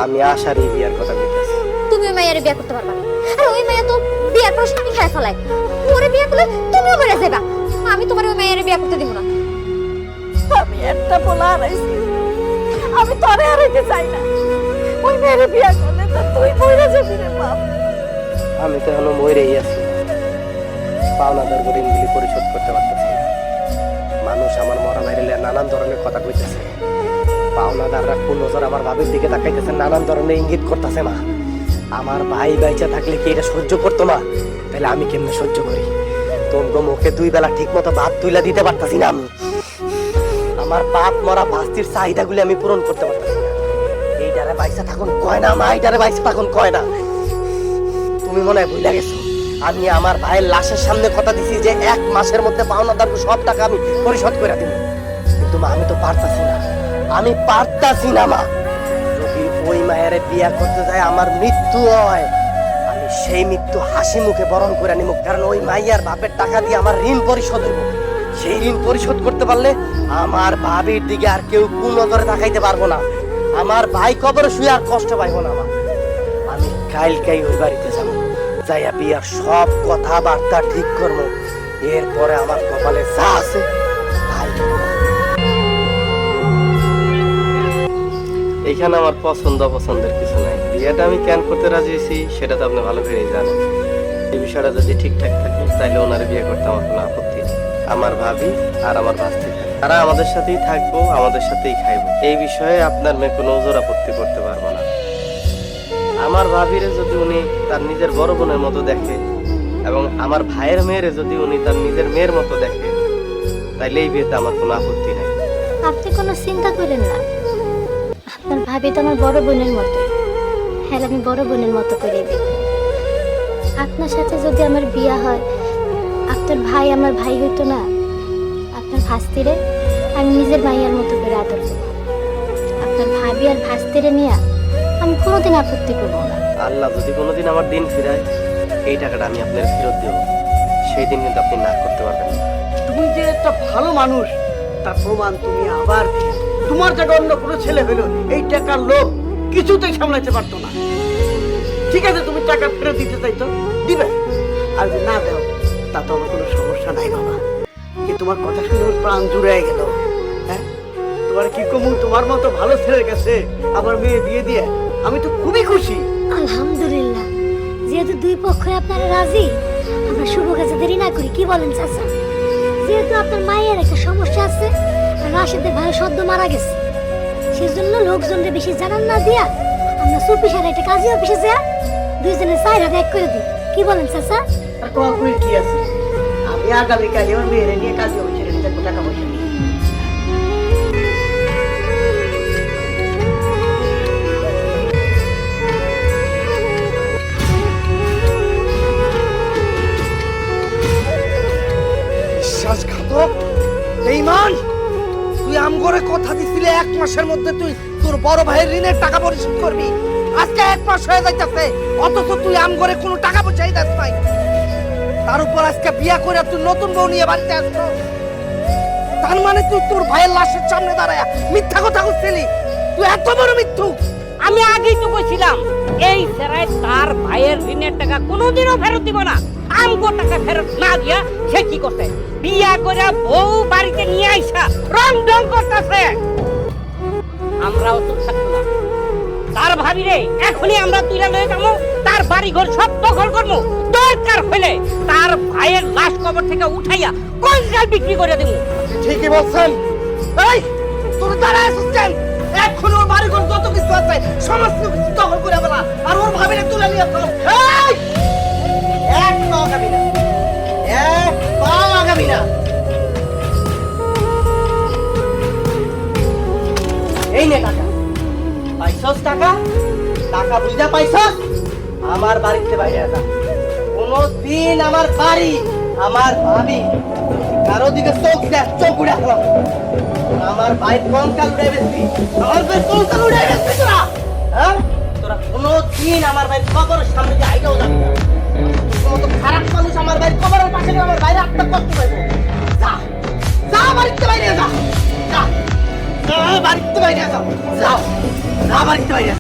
আমি আশারই বিয়ার কথা বলতেছি। তুমি ওই মায়ের বিয়ে করতে পারবা না। আর ওই মায়া তো বিয়ের পর স্বামী খায় ফেলায়। ওরে বিয়ে করলে তুমিও মরে যাবা। আমি তোমার ওই মায়ের বিয়ে করতে দিব না। আমি একটা পোলা হারাইছি, আমি তোরে হারাইতে চাই না। ওই মেয়ের বিয়ে করলে তো তুই মরে যাবি রে বাপ। আমি তো এখনো মরেই আছি, পাওনাদার ঋণগুলি পরিশোধ করতে পারতেছি না। মানুষ আমার মরা বাইরে নানান ধরনের কথা কইতেছে, পাওনাদাররা কোন নজর আমার ভাবির দিকে তাকাইতেছে, নানান ধরনের ইঙ্গিত করতেছে। মা, আমার ভাই বাইচা থাকলে কি এটা সহ্য করতো? মা, তাহলে আমি কেমনে সহ্য করি? তোমরা মুখে 2 বেলা ঠিক মতো ভাত তুইলা দিতে পারতাছি না। আমি আমার বাপ মরা ভাস্তির চাহিদাগুলি আমি পূরণ করতে পারতাছি না। এইটারে বাইচা থাকুন কয় না, মা, এইটারে বাইচা থাকুন কয় না। তুমি মনে হয় ভুলে গেছো, আমি আমার ভাইয়ের লাশের সামনে কথা দিছি যে 1 মাসের মধ্যে পাওনাদার সব টাকা আমি পরিশোধ করে দিব। কিন্তু মা, আমি তো পারতাছি না, আমি পারতাছি না। মা, যদি ওই মায়ের বিয়া করতে যায় আমার মৃত্যু হয়, আমি সেই মৃত্যু হাসি মুখে বরণ করে নিব। কারণ ওই মাইয়ার বাপের টাকা দিয়ে আমার ঋণ পরিশোধ হইব। সেই ঋণ পরিশোধ করতে পারলে আমার ভাবির দিকে আর কেউ কোন নজরে তাকাইতে পারবো না। আমার ভাই কবরে শুয়ে আর কষ্ট পাইবো না। মা, আমি কালকেই ওই বাড়িতে যাবো, যাইয়া বিয়ার সব কথাবার্তা ঠিক করবো। এরপরে আমার কপালে যা আছে তাই করবো। এইখানে আমার পছন্দ অপছন্দের কিছু নাই। বিয়েটা আমি কেন করতে রাজি হয়েছি সেটা তো আপনি ভালো করেই জানেন। এই বিষয়টা যদি ঠিকঠাক থাকে তাহলে ওনার বিয়ে করতে আমার কোনো আপত্তি নেই। আমার ভাবি আর আমার ভাস্তি তারা আমাদের সাথেই থাকবো, আমাদের সাথেই খাইবো। এই বিষয়ে আপনার মেয়ে কোনো ওজোর আপত্তি করতে পারবো না। আমার ভাবিরে যদি উনি তার নিজের বড় বোনের মতো দেখে এবং আমার ভাইয়ের মেয়েরে যদি উনি তার নিজের মেয়ের মতো দেখে, তাইলে এই বিয়েতে আমার কোনো আপত্তি নাই। আপনি কোনো চিন্তা করেন না, আপনার ভাবি তো আমার বড় বোনের মতো। হ্যাঁ, আমি বড় বোনের মতো করে দেব। আপনার সাথে যদি আমার বিয়ে হয়, আপনার ভাই আমার ভাই হইতো না। আপনার ভাস্তিরে আমি নিজের মাইয়ার মতো করে আদর করব। আপনার ভাবি আর ভাস্তিরে নিয়ে আমি কোনোদিন আপত্তি করবো না। আল্লাহ যদি কোনোদিন আমার দিন ফিরায়, এই টাকাটা আমি আপনার ফেরত দেব। সেই দিন কিন্তু আপনি না করতে পারবেন না। তুমি যে একটা ভালো মানুষ তার প্রমাণ তুমি আবার দিলে। তোমার জায়গায় অন্য কোনো ছেলে হলো এই টাকার লোভ কিছুতেই সামলাতে পারতো না। ঠিক আছে, তুমি টাকা ফেরত দিতে চাইতো, দিবে। আর যদি না দাও তা তো আমার কোনো সমস্যা নাই বাবা। কি তোমার কথা শুনে আমার প্রাণ জুড়ে গেল। হ্যাঁ, তোমার কি কমু, তোমার মতো ভালো ছেলের কাছে আমার মেয়ে বিয়ে দিয়ে আমি তো খুবই খুশি। আলহামদুলিল্লাহ, যেহেতু 2 পক্ষই আপনারা রাজি, আমরা শুভ কাজে দেরি না করি। কি বলেন চাচা? যেহেতু আপনার মায়ের একটা সমস্যা আছে, আর রাশেদের ভাই সদ্য মারা গেছে, সেজন্য লোকজনকে বেশি জানান না দিয়া আমরা চুপি সারা একটা কাজী অফিসে যা 2 জনের 4 হাত এক করে দিই। কি বলেন চাচা? আর কখন কি আছে, আমি আগামীকালে আমার মেয়েরে নিয়ে কাজে অফিসে যাবো, টাকা পয়সা নিয়ে। বিশ্বাসঘাতক, বেঈমান! তুই আমগরে কথা দিছিলি 1 মাসের মধ্যে তুই তোর বড় ভাইয়ের ঋণের টাকা পরিশোধ করবি। আজকে 1 মাস হয়ে যাইতেছে, অথচ তুই আমগরে কোনো টাকা পয়সাই দিস নাই। তার উপর আজকে বিয়া করে তুই নতুন বউ নিয়ে বাড়িতে আসছো। তার মানে তুই তোর ভাইয়ের লাশের সামনে দাঁড়ায়া মিথ্যা কথা বলছিলি। তুই এত বড় মিথ্যুক! আমি আগেই তো কইছিলাম এই সেরায় তার ভাইয়ের ঋণের টাকা কোনোদিনও ফেরত দিব না। আমগো টাকা ফেরত না দিয়া সে কি করছে, বিয়া করে বউ বাড়িতে নিয়ে আইসা রং ঢং করতেছে। আমরাও তো থাকবো না। তার ভাবি রে এখনই আমরা তুইলা লয়ে যাবো, তার বাড়ি ঘর সব দখল করবো। দরকার হইলে তার ভাইয়ের লাশ কবর থেকে উঠাইয়া কঙ্কাল বিক্রি করে দেবো। ঠিকই বলছেন। এই, তোর দাঁড়ায় আসছেন, এখন ওর বাড়ি ঘর যত কিছু আছে সমস্ত কিছু দখল করে ফেলা, আর ওর ভাবিরে তুলে নিয়ে চলো। এই, এক পা আগাবি না, এক পা আগাবি না। এই নে টাকা, পাইছস টাকা? টাকা বুঝা পাইছস? আমার বাড়িতে বাইরে আসা কোনদিন আমার বাড়ি, আমার ভাবি কারো দিকে চোখ দেখ, চোখ উড়ে আসলাম। আমার ভাই কঙ্কাল উড়ে বেশি, আমার ভাই কঙ্কাল উড়ে বেশি। তোরা হ্যাঁ, তোরা কোনদিন আমার ভাই কবরের সামনে দিয়ে আইলেও যাবি না। তোর মতো খারাপ মানুষ আমার ভাই কবরের পাশে গেলে আমার ভাইরা একটা কষ্ট পাইবো। যা যা, বাড়িতে বাইরে যা, যা বাড়িতে বাইরে যাও, যাও, যা বাড়িতে বাইরে।